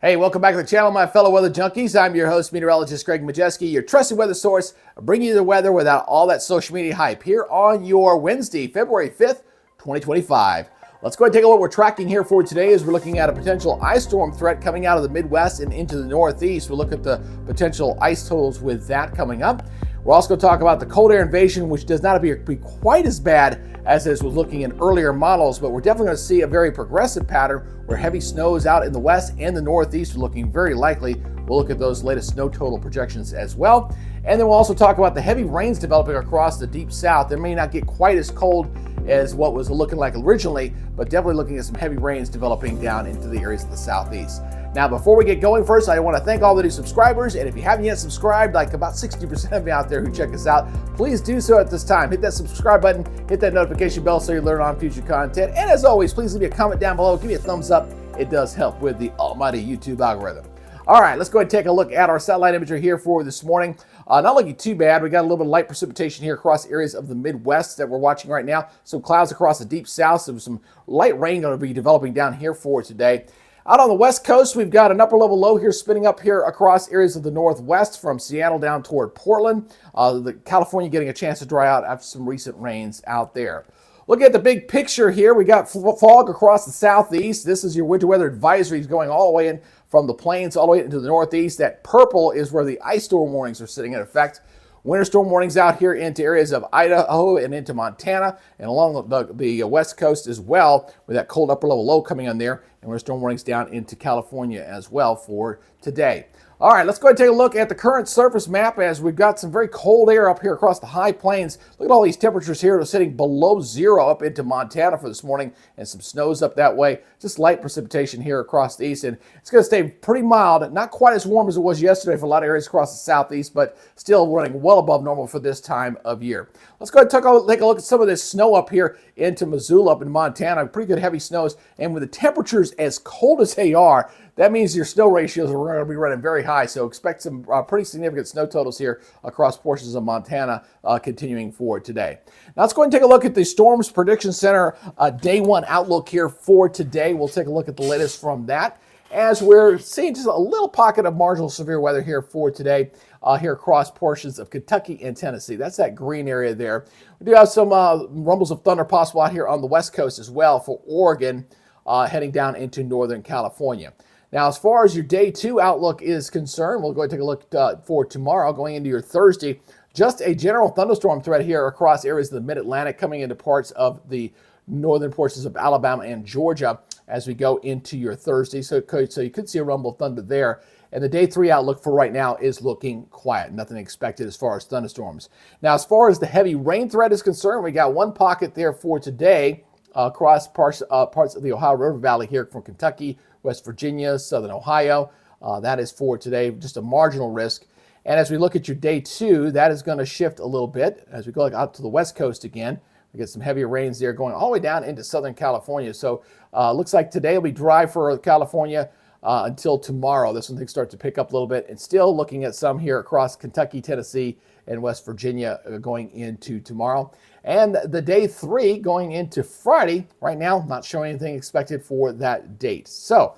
Hey, welcome back to the channel, my fellow weather junkies. I'm your host, meteorologist Greg Majeski, your trusted weather source, bringing you the weather without all that social media hype here on your Wednesday, February 5th, 2025. Let's go ahead and take a look at what we're tracking here for today as we're looking at a potential ice storm threat coming out of the Midwest and into the Northeast. We'll look at the potential ice totals with that coming up. We're also going to talk about the cold air invasion, which does not appear to be quite as bad as this was looking in earlier models, but we're definitely going to see a very progressive pattern where heavy snows out in the west and the northeast are looking very likely. We'll look at those latest snow total projections as well. And then we'll also talk about the heavy rains developing across the deep south. It may not get quite as cold as what was looking like originally, but definitely looking at some heavy rains developing down into the areas of the southeast. Now, before we get going, first, I want to thank all the new subscribers. And if you haven't yet subscribed, like about 60% of you out there who check us out, please do so at this time. Hit that subscribe button, hit that notification bell so you learn on future content. And as always, please leave me a comment down below. Give me a thumbs up. It does help with the almighty YouTube algorithm. All right, let's go ahead and take a look at our satellite imagery here for this morning. Not looking too bad. We got a little bit of light precipitation here across areas of the Midwest that we're watching right now. Some clouds across the deep south. So some light rain going to be developing down here for today. Out on the west coast, we've got an upper level low here spinning up here across areas of the northwest from Seattle down toward Portland. California getting a chance to dry out after some recent rains out there. Look at the big picture here. We got fog across the southeast. This is your winter weather advisories going all the way in from the plains all the way into the northeast. That purple is where the ice storm warnings are sitting in effect. Winter storm warnings out here into areas of Idaho and into Montana and along the west coast as well, with that cold upper level low coming on there, and winter storm warnings down into California as well for today. All right, let's go ahead and take a look at the current surface map as we've got some very cold air up here across the high plains. Look at all these temperatures here. They're sitting below zero up into Montana for this morning, and some snows up that way. Just light precipitation here across the east, and it's going to stay pretty mild. Not quite as warm as it was yesterday for a lot of areas across the southeast, but still running well above normal for this time of year. Let's go ahead and take a look at some of this snow up here into Missoula up in Montana. Pretty good heavy snows, and with the temperatures as cold as they are, that means your snow ratios are going to be running very high, so expect some pretty significant snow totals here across portions of Montana continuing forward today. Now let's go ahead and take a look at the Storms Prediction Center day one outlook here for today. We'll take a look at the latest from that as we're seeing just a little pocket of marginal severe weather here for today here across portions of Kentucky and Tennessee. That's that green area there. We do have some rumbles of thunder possible out here on the west coast as well for Oregon heading down into northern California. Now, as far as your day two outlook is concerned, we'll go ahead and take a look for tomorrow going into your Thursday. Just a general thunderstorm threat here across areas of the mid-Atlantic coming into parts of the northern portions of Alabama and Georgia as we go into your Thursday. So you could see a rumble of thunder there. And the day three outlook for right now is looking quiet. Nothing expected as far as thunderstorms. Now, as far as the heavy rain threat is concerned, we got one pocket there for today across parts of the Ohio River Valley here from Kentucky, West Virginia, southern Ohio. That is for today, just a marginal risk. And as we look at your day two, that is going to shift a little bit as we go out to the west coast again. We get some heavier rains there going all the way down into southern California. So looks like today will be dry for California until tomorrow. This one things start to pick up a little bit, and still looking at some here across Kentucky, Tennessee, and West Virginia going into tomorrow. And the day three going into Friday, right now, not showing anything expected for that date. So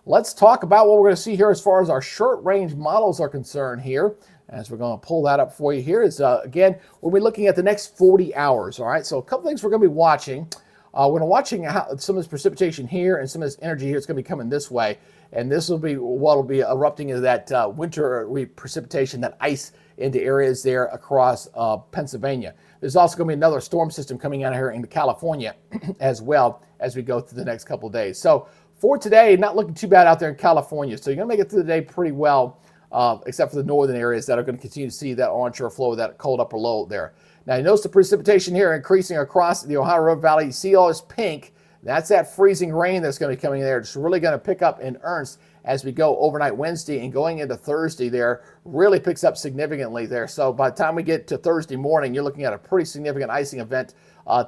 let's talk about what we're going to see here as far as our short range models are concerned here. As we're going to pull that up for you here is, again, we'll be looking at the next 40 hours. All right, so a couple things we're going to be watching. We're going to watching how some of this precipitation here and some of this energy here is going to be coming this way. And this will be what will be erupting into that winter precipitation, that ice into areas there across Pennsylvania. There's also going to be another storm system coming out here into California as well as we go through the next couple of days. So for today, not looking too bad out there in California. So you're going to make it through the day pretty well, except for the northern areas that are going to continue to see that onshore flow of that cold upper low there. Now, you notice the precipitation here increasing across the Ohio River Valley. You see all this pink. That's that freezing rain that's going to be coming there. It's really going to pick up in earnest as we go overnight Wednesday and going into Thursday there. Really picks up significantly there. So by the time we get to Thursday morning, you're looking at a pretty significant icing event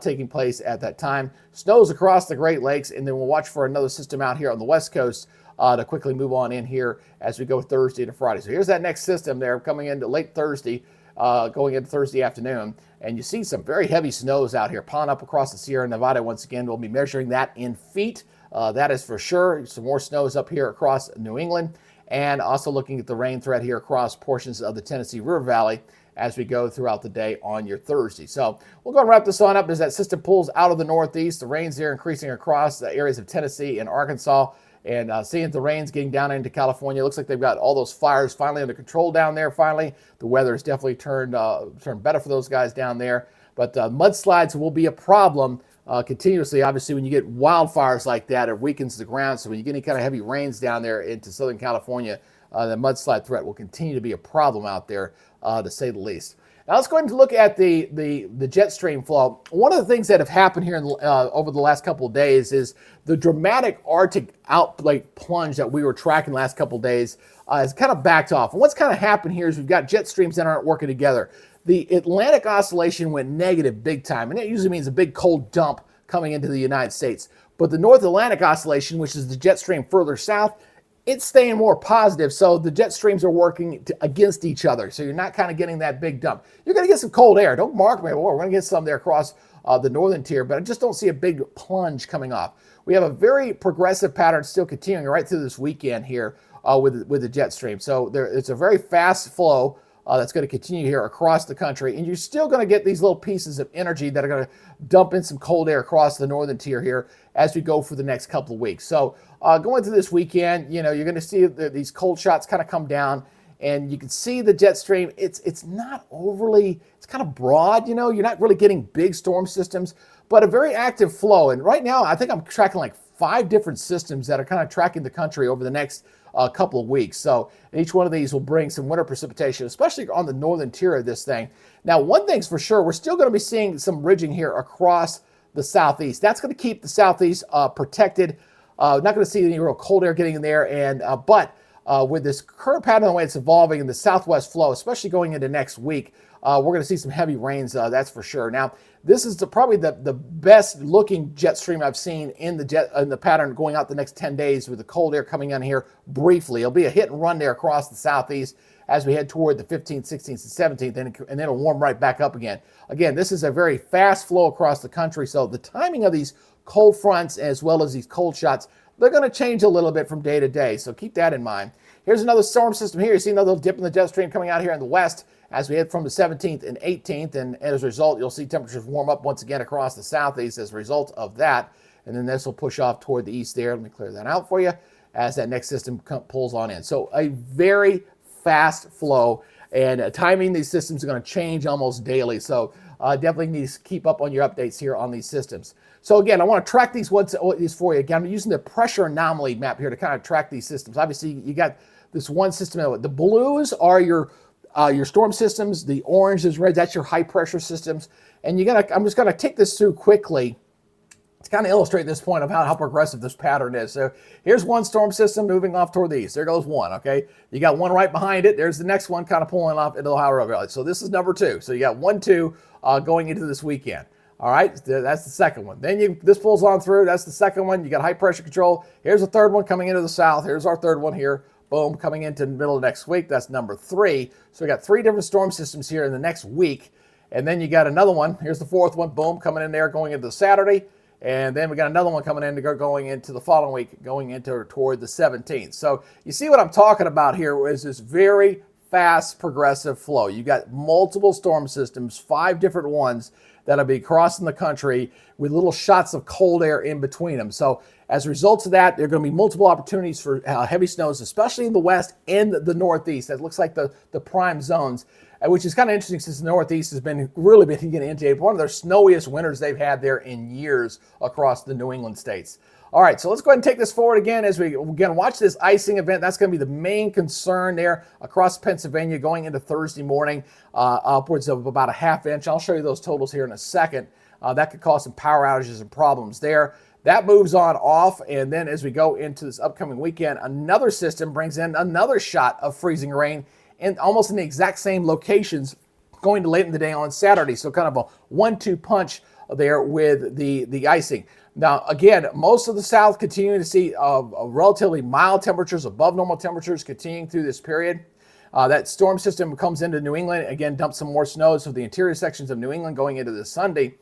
taking place at that time. Snows across the Great Lakes, and then we'll watch for another system out here on the west coast to quickly move on in here as we go Thursday to Friday. So here's that next system there coming into late Thursday, going into Thursday afternoon. And you see some very heavy snows out here piling up across the Sierra Nevada. Once again, we'll be measuring that in feet That is for sure. Some more snows up here across New England, and also looking at the rain threat here across portions of the Tennessee River Valley as we go throughout the day on your Thursday. So we'll go and wrap this on up as that system pulls out of the northeast. The rains there increasing across the areas of Tennessee and Arkansas, and seeing the rains getting down into California. It looks like they've got all those fires finally under control down there. Finally, the weather has definitely turned better for those guys down there. But mudslides will be a problem continuously. Obviously, when you get wildfires like that, it weakens the ground. So when you get any kind of heavy rains down there into Southern California, the mudslide threat will continue to be a problem out there, to say the least. Now let's go ahead and look at the jet stream flow. One of the things that have happened here over the last couple of days is the dramatic Arctic outbreak plunge that we were tracking the last couple of days has kind of backed off. And what's kind of happened here is we've got jet streams that aren't working together. The Atlantic oscillation went negative big time, and that usually means a big cold dump coming into the United States. But the North Atlantic oscillation, which is the jet stream further south, it's staying more positive, so the jet streams are working against each other, so you're not kind of getting that big dump. You're going to get some cold air. Don't mark me. We're going to get some there across the northern tier, but I just don't see a big plunge coming off. We have a very progressive pattern still continuing right through this weekend here with the jet stream. So it's a very fast flow that's going to continue here across the country, and you're still going to get these little pieces of energy that are going to dump in some cold air across the northern tier here as we go for the next couple of weeks. So going through this weekend, you're going to see these cold shots kind of come down, and you can see the jet stream. It's not overly, it's kind of broad, you're not really getting big storm systems, but a very active flow. And right now, I think I'm tracking like 5 different systems that are kind of tracking the country over the next couple of weeks. So each one of these will bring some winter precipitation, especially on the northern tier of this thing. Now, one thing's for sure, we're still going to be seeing some ridging here across the southeast. That's going to keep the southeast protected. Not going to see any real cold air getting in there, and but with this current pattern, the way it's evolving in the southwest flow, especially going into next week, we're going to see some heavy rains, that's for sure. Now, this is probably the best looking jet stream I've seen in the pattern going out the next 10 days with the cold air coming in here briefly. It'll be a hit and run there across the southeast as we head toward the 15th, 16th, and 17th, and then it'll warm right back up again. Again, this is a very fast flow across the country, so the timing of these cold fronts as well as these cold shots, they're going to change a little bit from day to day, so keep that in mind. Here's another storm system here. You see another dip in the jet stream coming out here in the west as we head from the 17th and 18th, and as a result, you'll see temperatures warm up once again across the southeast as a result of that, and then this will push off toward the east there. Let me clear that out for you as that next system pulls on in. So a very fast flow, and timing these systems are going to change almost daily, so definitely need to keep up on your updates here on these systems. So again, I want to track these for you. Again, I'm using the pressure anomaly map here to kind of track these systems. Obviously, you got this one system. The blues are your storm systems. The orange is red. That's your high pressure systems. And I'm just gonna take this through quickly to kind of illustrate this point of how progressive this pattern is. So here's one storm system moving off toward the east. There goes one, okay? You got one right behind it. There's the next one kind of pulling off into the Ohio River Valley. So this is number 2. So you got 1, 2 going into this weekend. All right, that's the second one. Then this pulls on through. That's the second one. You got high pressure control. Here's the third one coming into the south. Here's our third one here. Boom, coming into the middle of next week. That's number 3. So we got 3 different storm systems here in the next week. And then you got another one. Here's the 4th one. Boom, coming in there, going into Saturday. And then we got another one coming in going into the following week, going into toward the 17th. So you see what I'm talking about here is this very fast progressive flow. You got multiple storm systems, 5 different ones that'll be crossing the country with little shots of cold air in between them. So as a result of that, there are going to be multiple opportunities for heavy snows, especially in the west and the northeast. That looks like the prime zones, which is kind of interesting since the northeast has really been getting into one of their snowiest winters they've had there in years across the New England states. All right, so let's go ahead and take this forward again as we again watch this icing event. That's going to be the main concern there across Pennsylvania going into Thursday morning, upwards of about a ½ inch. I'll show you those totals here in a second. That could cause some power outages and problems there. That moves on off, and then as we go into this upcoming weekend, another system brings in another shot of freezing rain and almost in the exact same locations going to late in the day on Saturday. So kind of a 1-2 punch there with the icing. Now, again, most of the south continuing to see relatively mild temperatures, above normal temperatures continuing through this period. That storm system comes into New England, again, dumps some more snow, so the interior sections of New England going into this Sunday.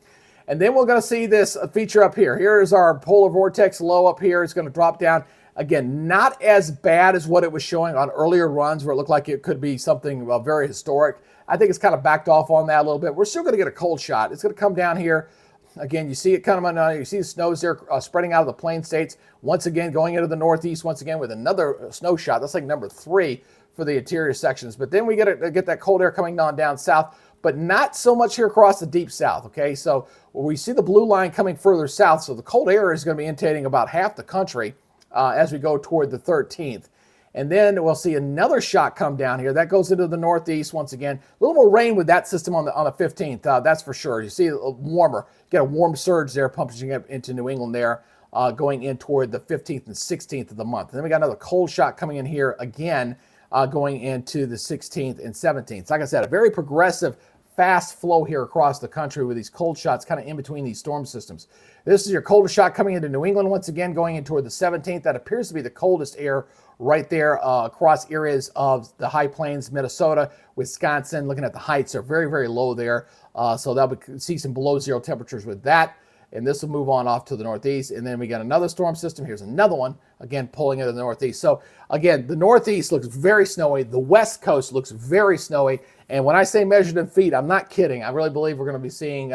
And then we're going to see this feature up here. Here is our polar vortex low up here. It's going to drop down. Again, not as bad as what it was showing on earlier runs where it looked like it could be something very historic. I think it's kind of backed off on that a little bit. We're still going to get a cold shot. It's going to come down here. Again, you see it kind of, you see the snows there spreading out of the plain states. Once again, going into the northeast, once again with another snow shot. That's like number 3 for the interior sections. But then we get that cold air coming on down south, but not so much here across the deep south, okay? So we see the blue line coming further south, so the cold air is going to be inundating about half the country as we go toward the 13th. And then we'll see another shot come down here. That goes into the northeast once again. A little more rain with that system on the 15th, that's for sure. You see warmer. You get a warm surge there pumping up into New England there, going in toward the 15th and 16th of the month. And then we got another cold shot coming in here again, going into the 16th and 17th. So like I said, a very progressive, fast flow here across the country with these cold shots kind of in between these storm systems. This is your coldest shot coming into New England once again, going in toward the 17th. That appears to be the coldest air right there across areas of the high plains, Minnesota, Wisconsin. Looking at the heights are very, very low there. So that we see some below zero temperatures with that. And this will move on off to the northeast. And then we got another storm system. Here's another one, again, pulling into the northeast. So again, the northeast looks very snowy. The west coast looks very snowy. And when I say measured in feet, I'm not kidding. I really believe we're going to be seeing,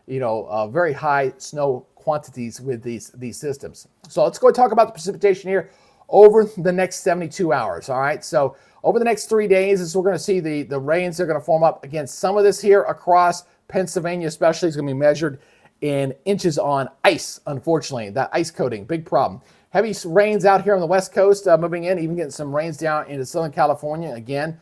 very high snow quantities with these systems. So let's go and talk about the precipitation here over the next 72 hours, all right? So over the next 3 days is we're going to see the rains are going to form up. Again, some of this here across Pennsylvania especially is going to be measured in inches on ice, unfortunately. That ice coating, big problem. Heavy rains out here on the west coast moving in, even getting some rains down into Southern California. Again,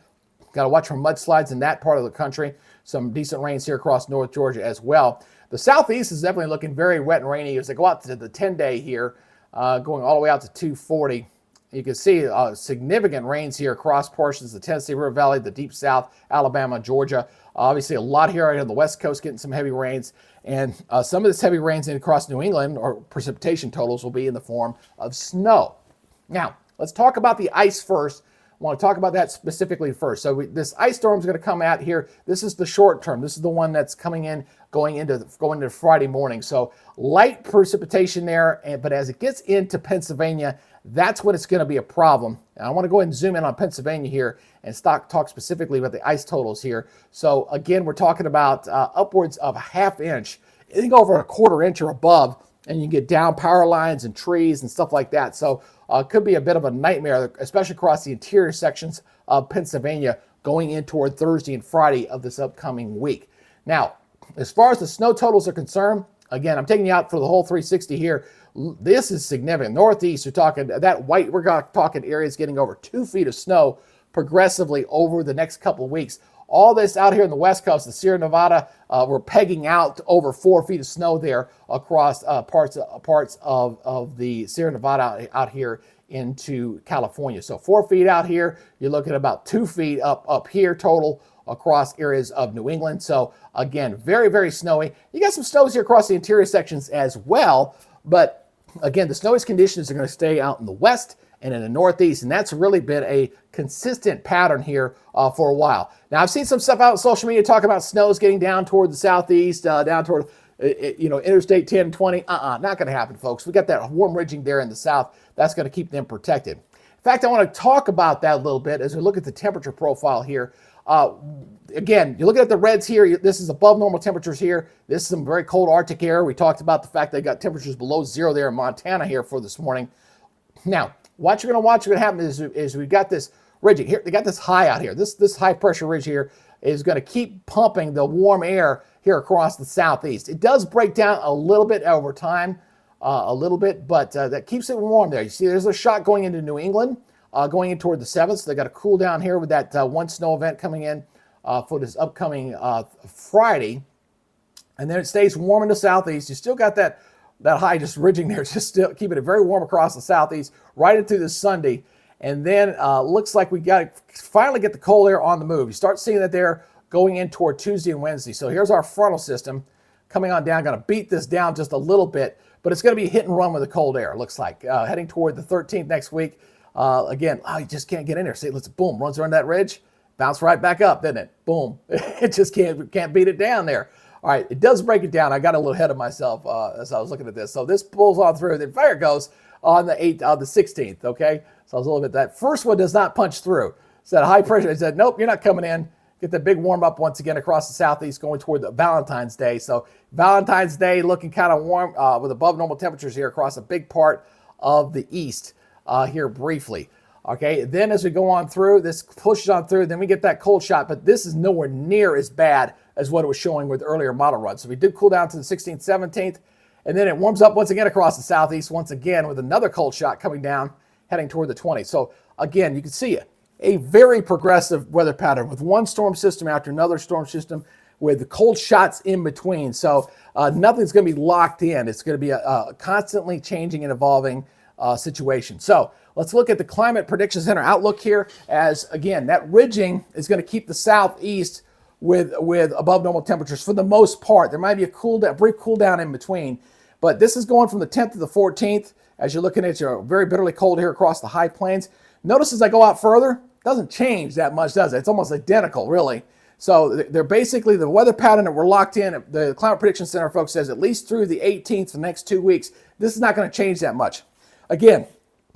got to watch for mudslides in that part of the country. Some decent rains here across North Georgia as well. The southeast is definitely looking very wet and rainy as they go out to the 10-day here, going all the way out to 240. You can see significant rains here across portions of the Tennessee River Valley, the deep south, Alabama, Georgia. Obviously, a lot here right on the west coast getting some heavy rains. And some of this heavy rains across New England, or precipitation totals, will be in the form of snow. Now, let's talk about the ice first. I want to talk about that specifically first. So this ice storm is going to come out here. This is the short term. This is the one that's coming in, going into Friday morning. So light precipitation there, but as it gets into Pennsylvania, that's when it's going to be a problem. And I want to go ahead and zoom in on Pennsylvania here and talk specifically about the ice totals here. So again, we're talking about upwards of a ½ inch. You can go over a ½ inch or above, and you can get down power lines and trees and stuff like that. So it could be a bit of a nightmare, especially across the interior sections of Pennsylvania going in toward Thursday and Friday of this upcoming week. Now, as far as the snow totals are concerned, again, I'm taking you out for the whole 360 here. This is significant. Northeast, we're talking that white, we're talking areas getting over 2 feet of snow progressively over the next couple of weeks. All this out here in the west coast, the Sierra Nevada, we're pegging out over 4 feet of snow there across parts of the Sierra Nevada out here into California. So 4 feet out here, you're looking at about 2 feet up here total across areas of New England. So again, very, very snowy. You got some snows here across the interior sections as well, but again, the snowiest conditions are going to stay out in the west and in the northeast, and that's really been a consistent pattern here for a while. Now, I've seen some stuff out on social media talking about snows getting down toward the southeast, down toward Interstate 10 and 20. Not going to happen, folks. We got that warm ridging there in the south. That's going to keep them protected. In fact, I want to talk about that a little bit as we look at the temperature profile here. Again, you're looking at the reds here. This is above normal temperatures here. This is some very cold Arctic air. We talked about the fact they got temperatures below zero there in Montana here for this morning. Now, what you're going to happen is we've got this ridging here. They got this high out here. This high pressure ridge here is going to keep pumping the warm air here across the southeast. It does break down a little bit over time, but that keeps it warm there. You see, there's a shot going into New England, going in toward the 7th. So they got to cool down here with that one snow event coming in for this upcoming Friday. And then it stays warm in the southeast. You still got that high just ridging there, just still keeping it very warm across the southeast right into this Sunday. And then looks like we got to finally get the cold air on the move. You start seeing that there going in toward Tuesday and Wednesday. So here's our frontal system coming on down, going to beat this down just a little bit, but it's going to be hit and run with the cold air, it looks like. Heading toward the 13th next week. Again, you just can't get in there. See, let's boom, runs around that ridge, bounce right back up, doesn't it? Boom. It just can't beat it down there. All right, it does break it down. I got a little ahead of myself as I was looking at this. So this pulls on through, then fire goes on the 16th, okay? So I was a little bit, that first one does not punch through. So that high pressure, it said, nope, you're not coming in. Get the big warm up once again across the southeast going toward the Valentine's Day. So Valentine's Day looking kind of warm with above normal temperatures here across a big part of the east here briefly. Okay, then as we go on through, this pushes on through, then we get that cold shot, but this is nowhere near as bad as what it was showing with earlier model runs. So we did cool down to the 16th, 17th, and then it warms up once again across the southeast once again with another cold shot coming down, heading toward the 20th. So again, you can see a very progressive weather pattern with one storm system after another storm system with cold shots in between. So nothing's going to be locked in. It's going to be a constantly changing and evolving situation. So let's look at the Climate Prediction Center outlook here as, again, that ridging is going to keep the southeast with above normal temperatures for the most part. There might be a brief cool down in between, but this is going from the 10th to the 14th as you're looking at your very bitterly cold here across the high plains. Notice as I go out further, it doesn't change that much, does it? It's almost identical, really. So they're basically the weather pattern that we're locked in. The Climate Prediction Center folks says at least through the 18th, the next 2 weeks, this is not going to change that much. Again,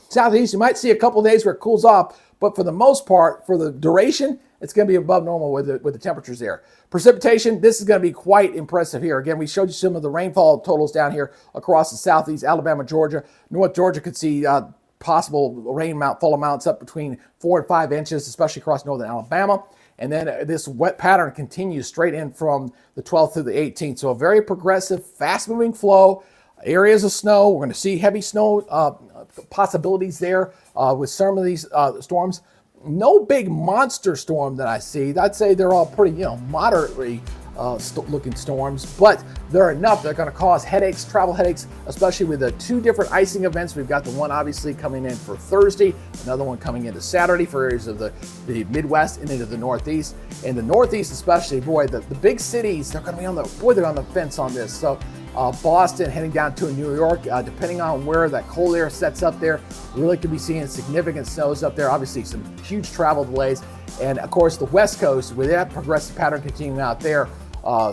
southeast, you might see a couple of days where it cools off, but for the most part, for the duration, it's going to be above normal with the temperatures there. Precipitation, this is going to be quite impressive here. Again, we showed you some of the rainfall totals down here across the southeast, Alabama, Georgia. North Georgia could see possible fall amounts up between 4 and 5 inches, especially across northern Alabama. And then this wet pattern continues straight in from the 12th to the 18th. So a very progressive, fast-moving flow. Areas of snow. We're going to see heavy snow possibilities there with some of these storms. No big monster storm that I see. I'd say they're all pretty, moderately looking storms, but they're enough. They're going to cause headaches, travel headaches, especially with the 2 different icing events. We've got the one obviously coming in for Thursday, another one coming into Saturday for areas of the Midwest and into the Northeast. In the Northeast especially, boy, the big cities, they're going to be they're on the fence on this. So Boston heading down to New York, depending on where that cold air sets up there, really could be seeing significant snows up there. Obviously, some huge travel delays. And of course, the West Coast, with that progressive pattern continuing out there,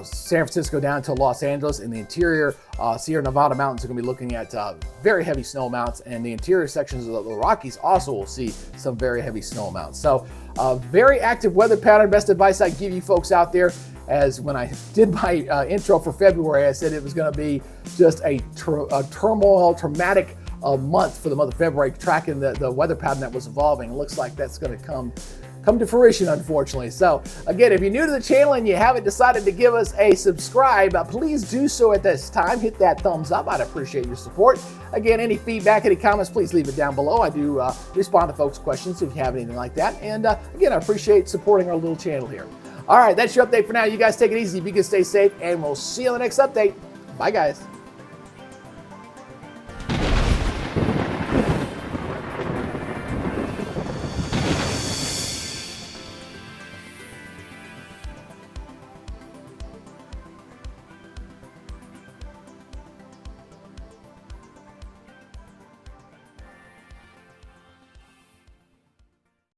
San Francisco down to Los Angeles. In the interior, Sierra Nevada mountains are going to be looking at very heavy snow amounts, and the interior sections of the Rockies also will see some very heavy snow amounts. So very active weather pattern. Best advice I give you folks out there, as when I did my intro for February, I said it was going to be just a traumatic month for the month of February, tracking the weather pattern that was evolving. It looks like that's going to come to fruition, unfortunately. So again, if you're new to the channel and you haven't decided to give us a subscribe, please do so at this time. Hit that thumbs up. I'd appreciate your support. Again, any feedback, any comments, please leave it down below. I do respond to folks' questions if you have anything like that. And again, I appreciate supporting our little channel here. All right, that's your update for now. You guys take it easy. Be good, stay safe, and we'll see you on the next update. Bye, guys.